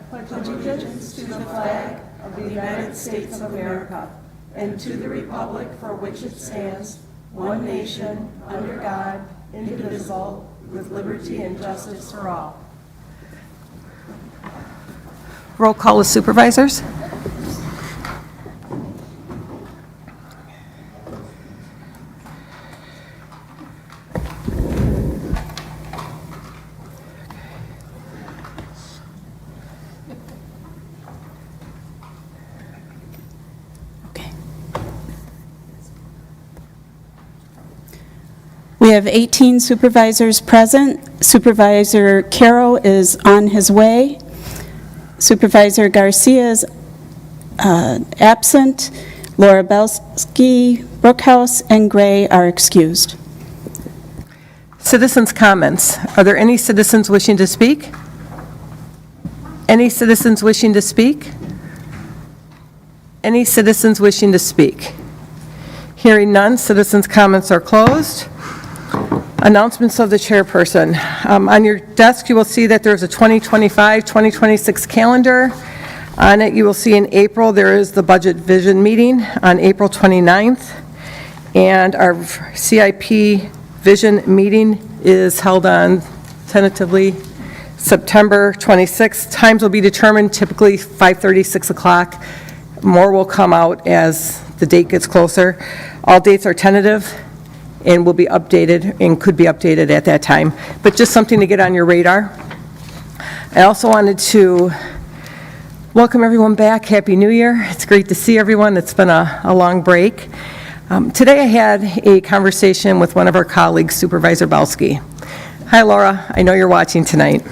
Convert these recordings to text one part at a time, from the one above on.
pledge allegiance to the flag of the United States of America and to the republic for which it stands, one nation, under God, indivisible, with liberty and justice for all. Roll call of supervisors. We have 18 supervisors present. Supervisor Caro is on his way. Supervisor Garcia is absent. Laura Belsky, Brookhouse, and Gray are excused. Citizens' comments. Are there any citizens wishing to speak? Any citizens wishing to speak? Any citizens wishing to speak? Hearing none, citizens' comments are closed. Announcements of the chairperson. On your desk, you will see that there's a 2025-2026 calendar. On it, you will see in April, there is the Budget Vision meeting on April 29th, and our CIP Vision meeting is held on tentatively September 26th. Times will be determined, typically 5:30, 6 o'clock. More will come out as the date gets closer. All dates are tentative and will be updated and could be updated at that time, but just something to get on your radar. I also wanted to welcome everyone back. Happy New Year. It's great to see everyone. It's been a long break. Today I had a conversation with one of our colleagues, Supervisor Belsky. Hi, Laura. I know you're watching tonight.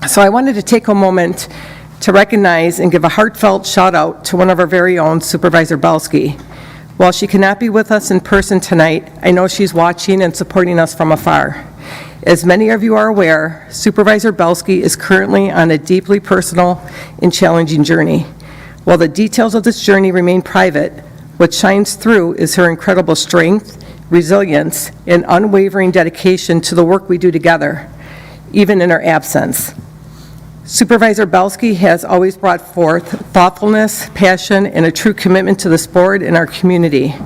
So I wanted to take a moment to recognize and give a heartfelt shout out to one of our very own, Supervisor Belsky. While she cannot be with us in person tonight, I know she's watching and supporting us from afar. As many of you are aware, Supervisor Belsky is currently on a deeply personal and challenging journey. While the details of this journey remain private, what shines through is her incredible strength, resilience, and unwavering dedication to the work we do together, even in her absence. Supervisor Belsky has always brought forth thoughtfulness, passion, and a true commitment to this board and our community.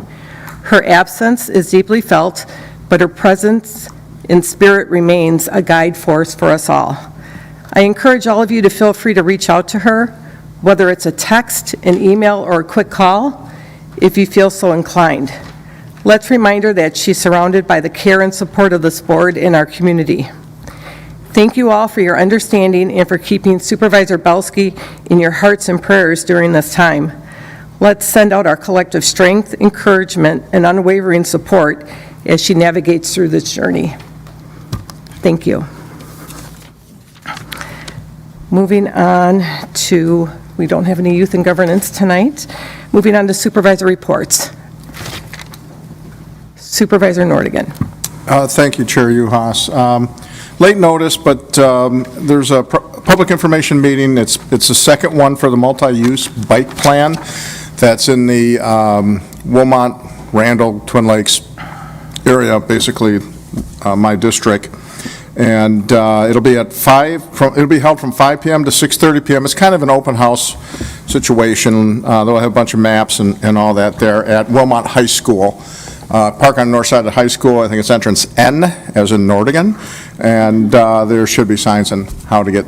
Her absence is deeply felt, but her presence in spirit remains a guide force for us all. I encourage all of you to feel free to reach out to her, whether it's a text, an email, or a quick call, if you feel so inclined. Let's remind her that she's surrounded by the care and support of this board and our community. Thank you all for your understanding and for keeping Supervisor Belsky in your hearts and prayers during this time. Let's send out our collective strength, encouragement, and unwavering support as she navigates through this journey. Thank you. Moving on to, we don't have any youth and governance tonight. Moving on to supervisor reports. Supervisor Nordigan. Thank you, Chair Uhas. Late notice, but there's a public information meeting. It's the second one for the multi-use bike plan that's in the Wilmot, Randall, Twin Lakes area, basically my district. And it'll be at it'll be held from 5 p.m. to 6:30 p.m. It's kind of an open house situation. They'll have a bunch of maps and all that there at Wilmot High School. Park on the north side of the high school. I think it's entrance N, as in Nordigan, and there should be signs on how to get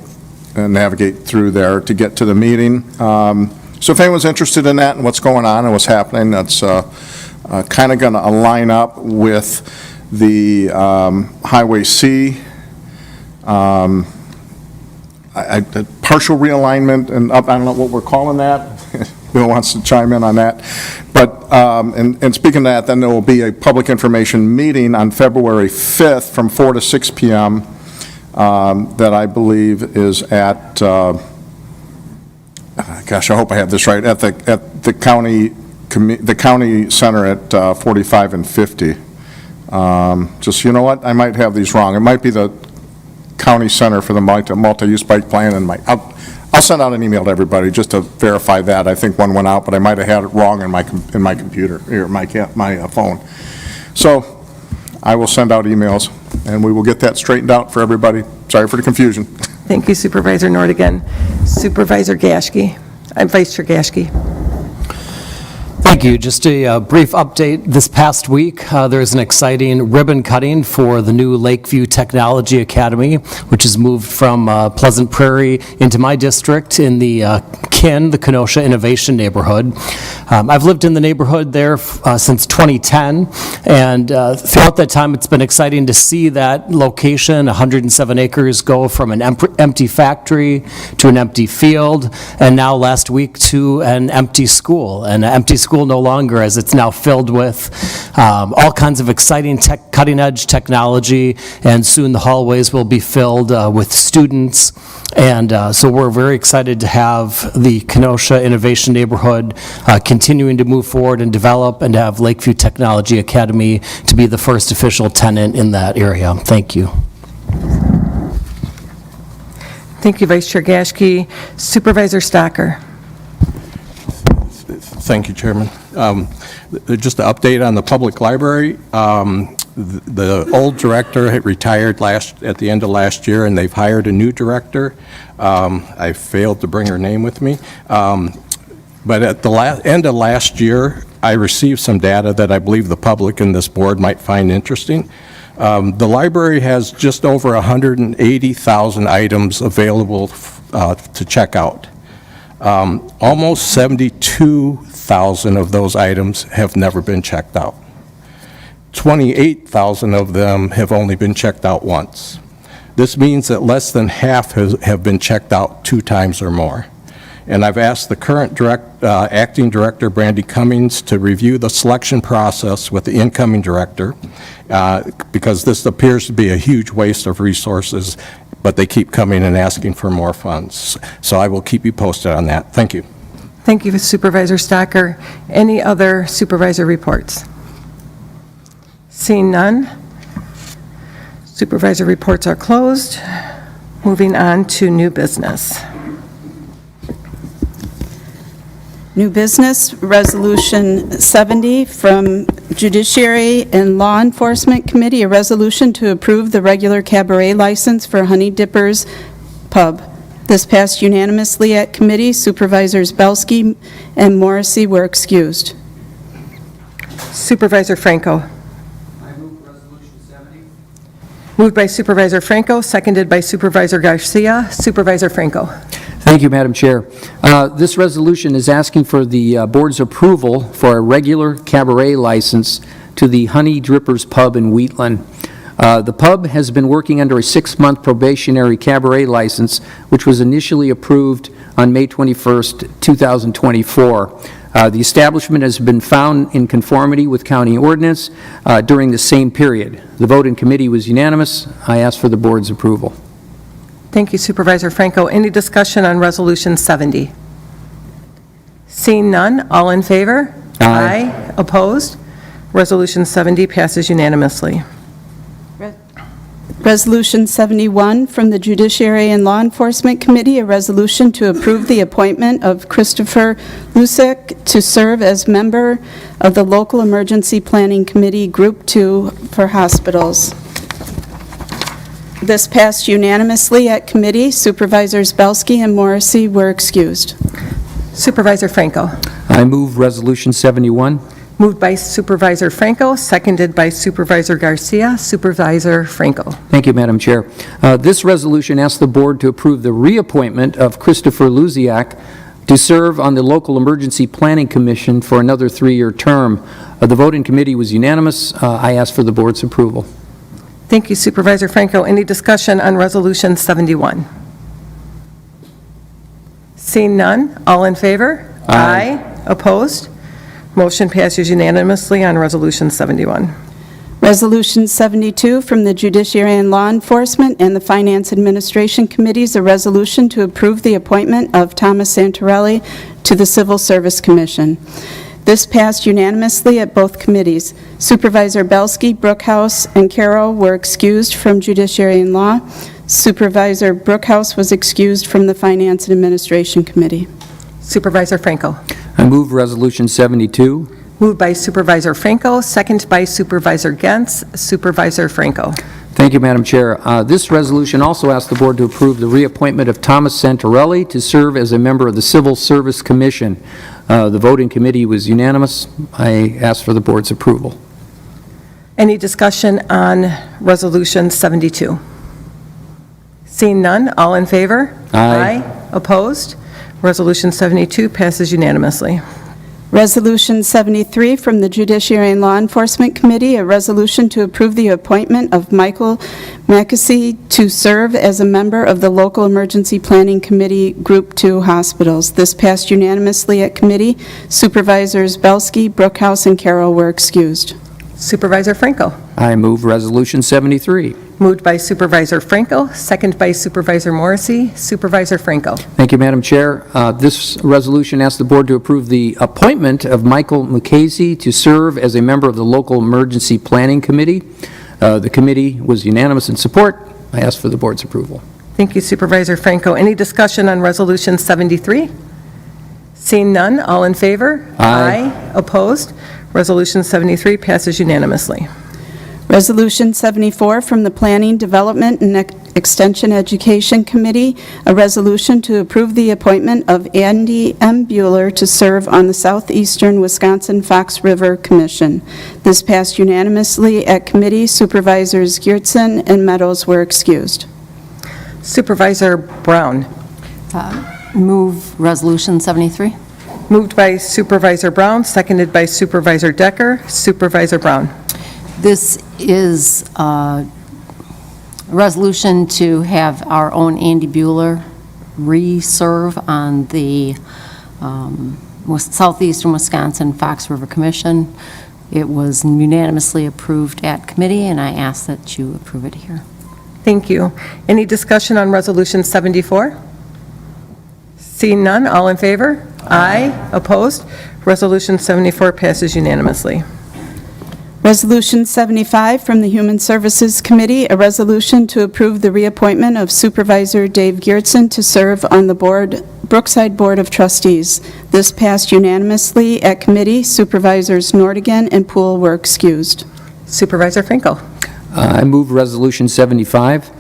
and navigate through there to get to the meeting. So if anyone's interested in that and what's going on and what's happening, that's kind of going to line up with the Highway C partial realignment, and I don't know what we're calling that. Bill wants to chime in on that. But, and speaking of that, then there will be a public information meeting on February 5th from 4 to 6 p.m. That I believe is at, gosh, I hope I have this right, at the county center at 45 and 50. Just, you know what, I might have these wrong. It might be the county center for the multi-use bike plan, and I'll send out an email to everybody just to verify that. I think one went out, but I might have had it wrong in my computer, or my phone. So I will send out emails, and we will get that straightened out for everybody. Sorry for the confusion. Thank you, Supervisor Nordigan. Supervisor Gaschke. Vice Chair Gaschke. Thank you. Just a brief update. This past week, there's an exciting ribbon cutting for the new Lakeview Technology Academy, which has moved from Pleasant Prairie into my district in the the Kenosha Innovation Neighborhood. I've lived in the neighborhood there since 2010, and throughout that time, it's been exciting to see that location, 107 acres, go from an empty factory to an empty field, and now last week to an empty school. And an empty school no longer, as it's now filled with all kinds of exciting cutting-edge technology, and soon the hallways will be filled with students. And so we're very excited to have the Kenosha Innovation Neighborhood continuing to move forward and develop, and to have Lakeview Technology Academy to be the first official tenant in that area. Thank you. Thank you, Vice Chair Gaschke. Supervisor Stocker. Thank you, Chairman. Just an update on the public library. The old director had retired at the end of last year, and they've hired a new director. I failed to bring her name with me. But at the end of last year, I received some data that I believe the public and this board might find interesting. The library has just over 180,000 items available to check out. Almost 72,000 of those items have never been checked out. 28,000 of them have only been checked out once. This means that less than half have been checked out 2 times or more. And I've asked the current acting director, Brandy Cummings, to review the selection process with the incoming director, because this appears to be a huge waste of resources, but they keep coming and asking for more funds. So I will keep you posted on that. Thank you. Thank you, Supervisor Stocker. Any other supervisor reports? Seeing none, supervisor reports are closed. Moving on to new business. New business, Resolution 70 from Judiciary and Law Enforcement Committee, a resolution to approve the regular cabaret license for Honey Dippers Pub. This passed unanimously at committee. Supervisors Belsky and Morrissey were excused. Supervisor Franco. I move Resolution 70. Moved by Supervisor Franco, seconded by Supervisor Garcia. Supervisor Franco. Thank you, Madam Chair. This resolution is asking for the board's approval for a regular cabaret license to the Honey Drippers Pub in Wheatland. The pub has been working under a 6-month probationary cabaret license, which was initially approved on May 21st, 2024. The establishment has been found in conformity with county ordinance during the same period. The vote in committee was unanimous. I ask for the board's approval. Thank you, Supervisor Franco. Any discussion on Resolution 70? Seeing none, all in favor? Aye. Opposed? Resolution 70 passes unanimously. Resolution 71 from the Judiciary and Law Enforcement Committee, a resolution to approve the appointment of Christopher Lusek to serve as member of the Local Emergency Planning Committee, Group 2 for hospitals. This passed unanimously at committee. Supervisors Belsky and Morrissey were excused. Supervisor Franco. I move Resolution 71. Moved by Supervisor Franco, seconded by Supervisor Garcia. Supervisor Franco. Thank you, Madam Chair. This resolution asks the board to approve the reappointment of Christopher Luziak to serve on the Local Emergency Planning Commission for another 3-year term. The vote in committee was unanimous. I ask for the board's approval. Thank you, Supervisor Franco. Any discussion on Resolution 71? Seeing none, all in favor? Aye. Opposed? Motion passes unanimously on Resolution 71. Resolution 72 from the Judiciary and Law Enforcement and the Finance Administration Committees, a resolution to approve the appointment of Thomas Santorelli to the Civil Service Commission. This passed unanimously at both committees. Supervisor Belsky, Brookhouse, and Carroll were excused from Judiciary and Law. Supervisor Brookhouse was excused from the Finance and Administration Committee. Supervisor Franco. I move Resolution 72. Moved by Supervisor Franco, seconded by Supervisor Gens. Supervisor Franco. Thank you, Madam Chair. This resolution also asks the board to approve the reappointment of Thomas Santarelli to serve as a member of the Civil Service Commission. The vote in committee was unanimous. I ask for the board's approval. Any discussion on Resolution 72? Seeing none, all in favor? Aye. Opposed? Resolution 72 passes unanimously. Resolution 73 from the Judiciary and Law Enforcement Committee, a resolution to approve the appointment of Michael Mackesy to serve as a member of the Local Emergency Planning Committee Group 2 Hospitals. This passed unanimously at committee. Supervisors Belsky, Brookhouse, and Carroll were excused. Supervisor Franco. I move Resolution 73. Moved by Supervisor Franco, second by Supervisor Morrissey. Supervisor Franco. Thank you, Madam Chair. This resolution asks the board to approve the appointment of Michael Mukasey to serve as a member of the Local Emergency Planning Committee. The committee was unanimous in support. I ask for the board's approval. Thank you, Supervisor Franco. Any discussion on Resolution 73? Seeing none, all in favor? Aye. Opposed? Resolution 73 passes unanimously. Resolution 74 from the Planning, Development, and Extension Education Committee, a resolution to approve the appointment of Andy M. Bueller to serve on the Southeastern Wisconsin Fox River Commission. This passed unanimously at committee. Supervisors Geertsen and Meadows were excused. Supervisor Brown. Move Resolution 73. Moved by Supervisor Brown, seconded by Supervisor Decker. Supervisor Brown. This is a resolution to have our own Andy Bueller re-serve on the Southeastern Wisconsin Fox River Commission. It was unanimously approved at committee, and I ask that you approve it here. Thank you. Any discussion on Resolution 74? Seeing none, all in favor? Aye. Opposed? Resolution 74 passes unanimously. Resolution 75 from the Human Services Committee, a resolution to approve the reappointment of Supervisor Dave Geertsen to serve on the Brookside Board of Trustees. This passed unanimously at committee. Supervisors Nordigan and Poole were excused. Supervisor Franco. I move Resolution 75.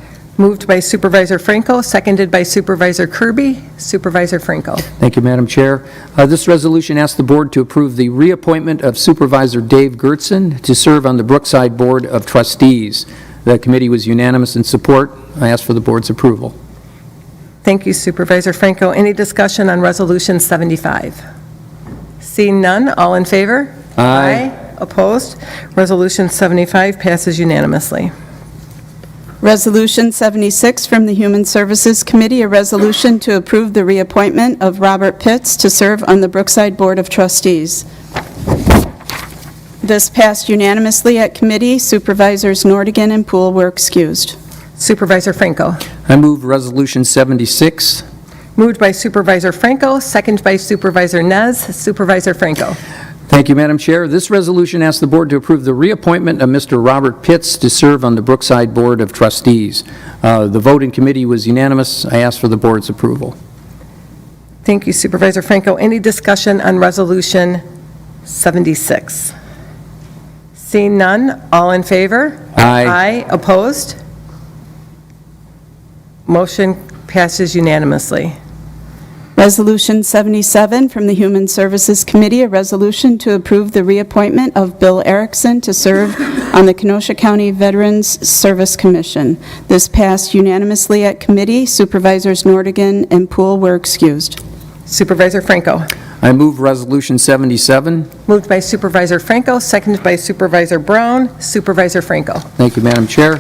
Moved by Supervisor Franco, seconded by Supervisor Kirby. Supervisor Franco. Thank you, Madam Chair. This resolution asks the board to approve the reappointment of Supervisor Dave Geertsen to serve on the Brookside Board of Trustees. The committee was unanimous in support. I ask for the board's approval. Thank you, Supervisor Franco. Any discussion on Resolution 75? Seeing none, all in favor? Aye. Opposed? Resolution 75 passes unanimously. Resolution 76 from the Human Services Committee, a resolution to approve the reappointment of Robert Pitts to serve on the Brookside Board of Trustees. This passed unanimously at committee. Supervisors Nordigan and Poole were excused. Supervisor Franco. I move Resolution 76. Moved by Supervisor Franco, seconded by Supervisor Nez. Supervisor Franco. Thank you, Madam Chair. This resolution asks the board to approve the reappointment of Mr. Robert Pitts to serve on the Brookside Board of Trustees. The vote in committee was unanimous. I ask for the board's approval. Thank you, Supervisor Franco. Any discussion on Resolution 76? Seeing none, all in favor? Aye. Aye. Opposed? Motion passes unanimously. Resolution 77 from the Human Services Committee, a resolution to approve the reappointment of Bill Erickson to serve on the Kenosha County Veterans Service Commission. This passed unanimously at committee. Supervisors Nordigan and Poole were excused. Supervisor Franco. I move Resolution 77. Moved by Supervisor Franco, seconded by Supervisor Brown. Supervisor Franco. Thank you, Madam Chair.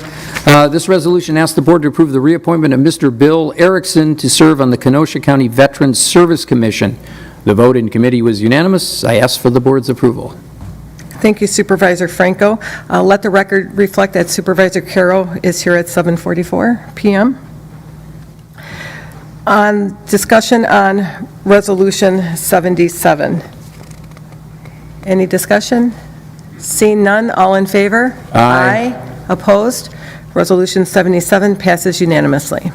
This resolution asks the board to approve the reappointment of Mr. Bill Erickson to serve on the Kenosha County Veterans Service Commission. The vote in committee was unanimous. I ask for the board's approval. Thank you, Supervisor Franco. Let the record reflect that Supervisor Carroll is here at 7:44 p.m. On discussion on Resolution 77. Any discussion? Seeing none, all in favor? Aye. Opposed? Resolution 77 passes unanimously.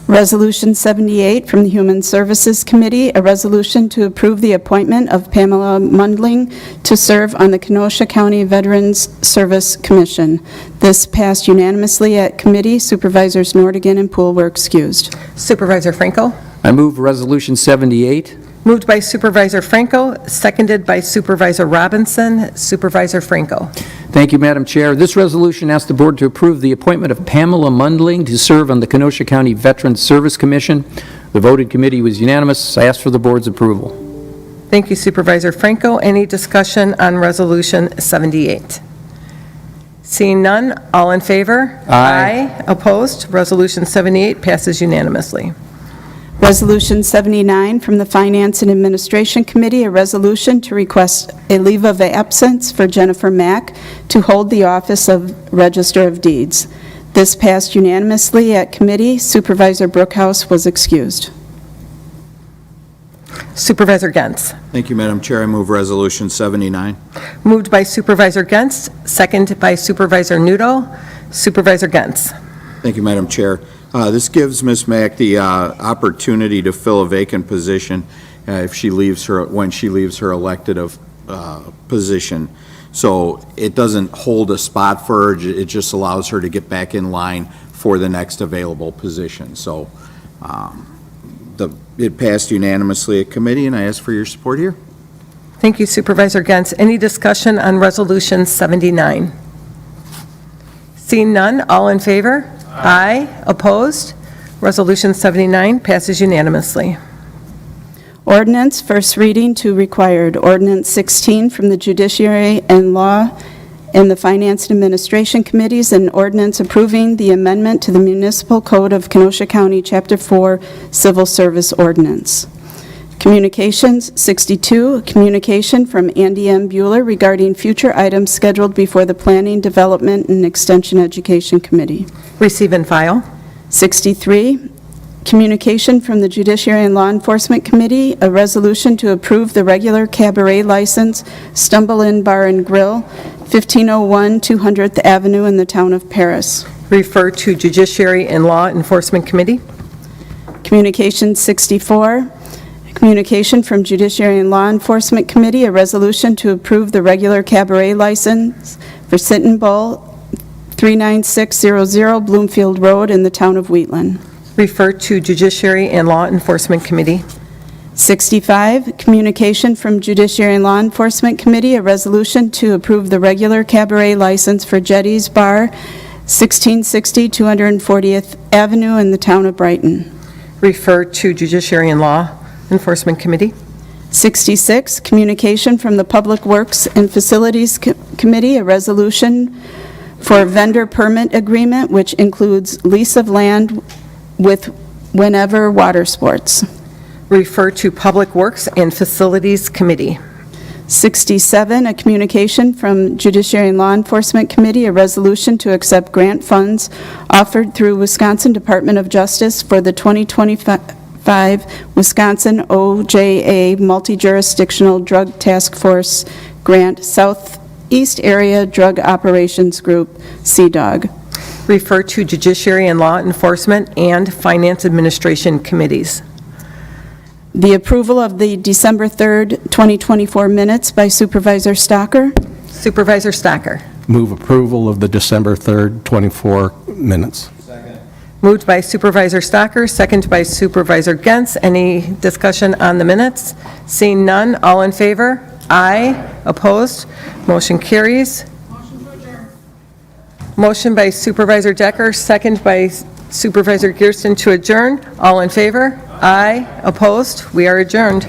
Resolution 78 from the Human Services Committee, a resolution to approve the appointment of Pamela Mundling to serve on the Kenosha County Veterans Service Commission. This passed unanimously at committee. Supervisors Nordigan and Poole were excused. Supervisor Franco. I move Resolution 78. Moved by Supervisor Franco, seconded by Supervisor Robinson. Supervisor Franco. Thank you, Madam Chair. This resolution asks the board to approve the appointment of Pamela Mundling to serve on the Kenosha County Veterans Service Commission. The voted committee was unanimous. I ask for the board's approval. Thank you, Supervisor Franco. Any discussion on Resolution 78? Seeing none, all in favor? Aye. Opposed? Resolution 78 passes unanimously. Resolution 79 from the Finance and Administration Committee, a resolution to request a leave of absence for Jennifer Mack to hold the office of Register of Deeds. This passed unanimously at committee. Supervisor Brookhouse was excused. Supervisor Gens. Thank you, Madam Chair. I move Resolution 79. Moved by Supervisor Gens, seconded by Supervisor Nudo. Supervisor Gens. Thank you, Madam Chair. This gives Ms. Mack the opportunity to fill a vacant position when she leaves her elected position. So it doesn't hold a spot for her. It just allows her to get back in line for the next available position. So it passed unanimously at committee, and I ask for your support here. Thank you, Supervisor Gens. Any discussion on Resolution 79? Seeing none, all in favor? Aye. Opposed? Resolution 79 passes unanimously. Ordinance, first reading to required. Ordinance 16 from the Judiciary and Law and the Finance and Administration Committees, an ordinance approving the amendment to the Municipal Code of Kenosha County, Chapter 4, Civil Service Ordinance. Communications, 62, a communication from Andy M. Bueller regarding future items scheduled before the Planning, Development, and Extension Education Committee. Receive and file. 63, communication from the Judiciary and Law Enforcement Committee, a resolution to approve the regular cabaret license, Stumble In Bar and Grill, 1501 200th Avenue in the town of Paris. Refer to Judiciary and Law Enforcement Committee. Communication 64, communication from Judiciary and Law Enforcement Committee, a resolution to approve the regular cabaret license for Sit and Bull, 39600 Bloomfield Road in the town of Wheatland. Refer to Judiciary and Law Enforcement Committee. 65, communication from Judiciary and Law Enforcement Committee, a resolution to approve the regular cabaret license for Jetty's Bar, 1660 240th Avenue in the town of Brighton. Refer to Judiciary and Law Enforcement Committee. 66, communication from the Public Works and Facilities Committee, a resolution for vendor permit agreement, which includes lease of land with Whenever Water Sports. Refer to Public Works and Facilities Committee. 67, a communication from Judiciary and Law Enforcement Committee, a resolution to accept grant funds offered through Wisconsin Department of Justice for the 2025 Wisconsin OJA Multi-Jurisdictional Drug Task Force Grant Southeast Area Drug Operations Group, CDOG. Refer to Judiciary and Law Enforcement and Finance Administration Committees. The approval of the December 3rd, 2024 minutes by Supervisor Stocker. Supervisor Stacker. Move approval of the December 3rd, 24 minutes. Moved by Supervisor Stocker, seconded by Supervisor Gens. Any discussion on the minutes? Seeing none, all in favor? Aye. Opposed? Motion carries. Motion by Supervisor Decker, second by Supervisor Gerston to adjourn. All in favor? Aye. Opposed? We are adjourned.